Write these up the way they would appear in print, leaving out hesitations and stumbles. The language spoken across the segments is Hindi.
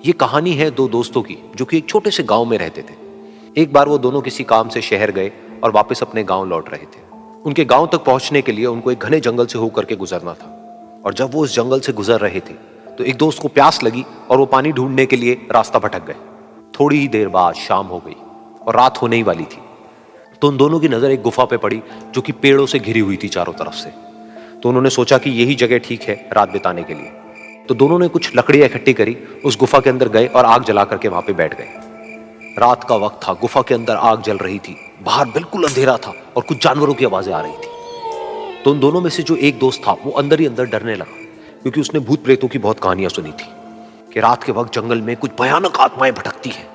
ये कहानी है दो दोस्तों की जो कि एक छोटे से गांव में रहते थे। एक बार वो दोनों किसी काम से शहर गए और वापस अपने गांव लौट रहे थे। उनके गांव तक पहुंचने के लिए उनको एक घने जंगल से होकर के गुजरना था। और जब वो उस जंगल से गुजर रहे थे तो एक दोस्त को प्यास लगी और वो पानी ढूंढने के लिए रास्ता भटक गए। थोड़ी ही देर बाद शाम हो गई और रात होने ही वाली थी। तो उन दोनों की नजर एक गुफा पे पड़ी जो कि पेड़ों से घिरी हुई थी चारों तरफ से। तो उन्होंने सोचा कि यही जगह ठीक है रात बिताने के लिए। तो दोनों ने कुछ लकड़ियां इकट्ठी करी, उस गुफा के अंदर गए और आग जला करके वहां पे बैठ गए। रात का वक्त था, गुफा के अंदर आग जल रही थी, बाहर बिल्कुल अंधेरा था और कुछ जानवरों की आवाजें आ रही थी। तो उन दोनों में से जो एक दोस्त था वो अंदर ही अंदर डरने लगा, क्योंकि उसने भूत प्रेतों की बहुत कहानियां सुनी थी कि रात के वक्त जंगल में कुछ भयानक आत्माएं भटकती हैं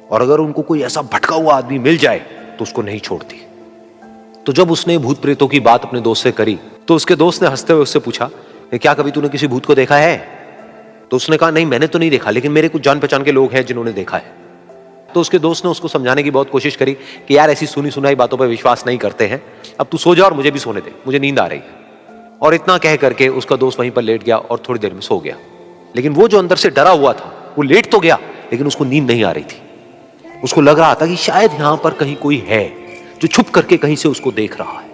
और अगर उनको कोई ऐसा भटका हुआ आदमी मिल जाए तो उसको नहीं छोड़ती। तो जब उसने भूत प्रेतों की बात अपने दोस्त से करी तो उसके दोस्त ने हंसते हुए उससे पूछा, क्या कभी तूने किसी भूत को देखा है? तो उसने कहा, नहीं मैंने तो नहीं देखा, लेकिन मेरे कुछ जान पहचान के लोग हैं जिन्होंने देखा है। तो उसके दोस्त ने उसको समझाने की बहुत कोशिश करी कि यार ऐसी सुनी सुनाई बातों पर विश्वास नहीं करते हैं, अब तू सो जा और मुझे भी सोने दे, मुझे नींद आ रही है। और इतना कह करके उसका दोस्त वहीं पर लेट गया और थोड़ी देर में सो गया। लेकिन वो जो अंदर से डरा हुआ था वो लेट तो गया, लेकिन उसको नींद नहीं आ रही थी। उसको लग रहा था कि शायद यहां पर कहीं कोई है जो छुप करके कहीं से उसको देख रहा है।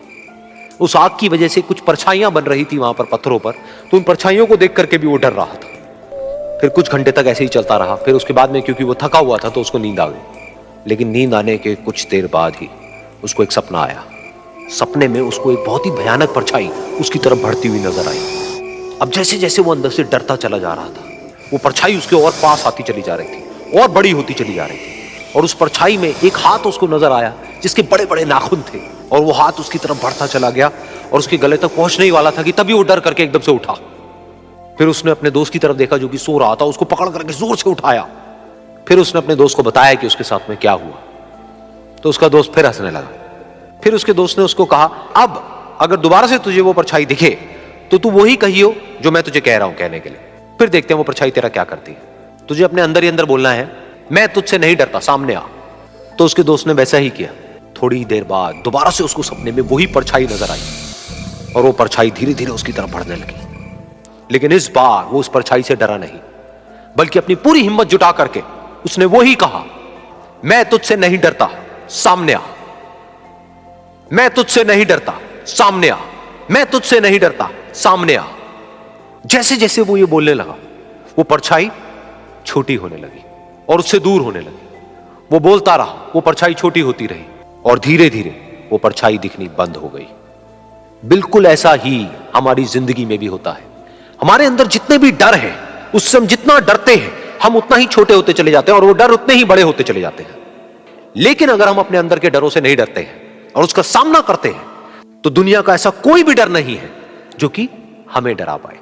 उस आग की वजह से कुछ परछाइयां बन रही थी वहां पर पत्थरों पर, तो उन परछाइयों को देख करके भी वो डर रहा था। फिर कुछ घंटे तक ऐसे ही चलता रहा। फिर उसके बाद में क्योंकि वो थका हुआ था तो उसको नींद आ गई। लेकिन नींद आने के कुछ देर बाद ही उसको एक सपना आया। सपने में उसको एक बहुत ही भयानक परछाई उसकी तरफ बढ़ती हुई नजर आई। अब जैसे जैसे वो अंदर से डरता चला जा रहा था, वो परछाई उसके और पास आती चली जा रही थी और बड़ी होती चली जा रही थी। और उस परछाई में एक हाथ उसको नजर आया जिसके बड़े बड़े नाखून थे, और वो हाथ उसकी तरफ बढ़ता चला गया और उसके गले तक पहुंचने ही वाला था कि तभी वो डर करके एकदम से उठा। फिर उसने अपने दोस्त की तरफ देखा जो कि सो रहा था, उसको पकड़ करके जोर से उठाया। फिर उसने अपने दोस्त को बताया कि उसके साथ में क्या हुआ। तो उसका दोस्त फिर हंसने लगा। फिर उसके दोस्त ने उसको कहा, अब अगर दोबारा से तुझे वो परछाई दिखे तो तू वही कहियो जो मैं तुझे कह रहा हूं कहने के लिए, फिर देखते हैं वो परछाई तेरा क्या करती है। तुझे अपने अंदर ही अंदर बोलना है, मैं तुझसे नहीं डरता, सामने आ। तो उसके दोस्त ने वैसा ही किया। थोड़ी देर बाद दोबारा से उसको सपने में वही परछाई नजर आई और वो परछाई धीरे धीरे उसकी तरफ बढ़ने लगी। लेकिन इस बार वो उस परछाई से डरा नहीं, बल्कि अपनी पूरी हिम्मत जुटा करके उसने वही कहा, मैं तुझसे नहीं डरता, सामने आ। मैं तुझसे नहीं डरता, सामने आ। मैं तुझसे नहीं डरता, सामने आ। जैसे जैसे वो ये बोलने लगा वो परछाई छोटी होने लगी और उससे दूर होने लगी। वो बोलता रहा, वो परछाई छोटी होती रही और धीरे धीरे वो परछाई दिखनी बंद हो गई। बिल्कुल ऐसा ही हमारी जिंदगी में भी होता है। हमारे अंदर जितने भी डर हैं, उससे हम जितना डरते हैं हम उतना ही छोटे होते चले जाते हैं और वो डर उतने ही बड़े होते चले जाते हैं। लेकिन अगर हम अपने अंदर के डरों से नहीं डरते हैं और उसका सामना करते हैं तो दुनिया का ऐसा कोई भी डर नहीं है जो कि हमें डरा पाए।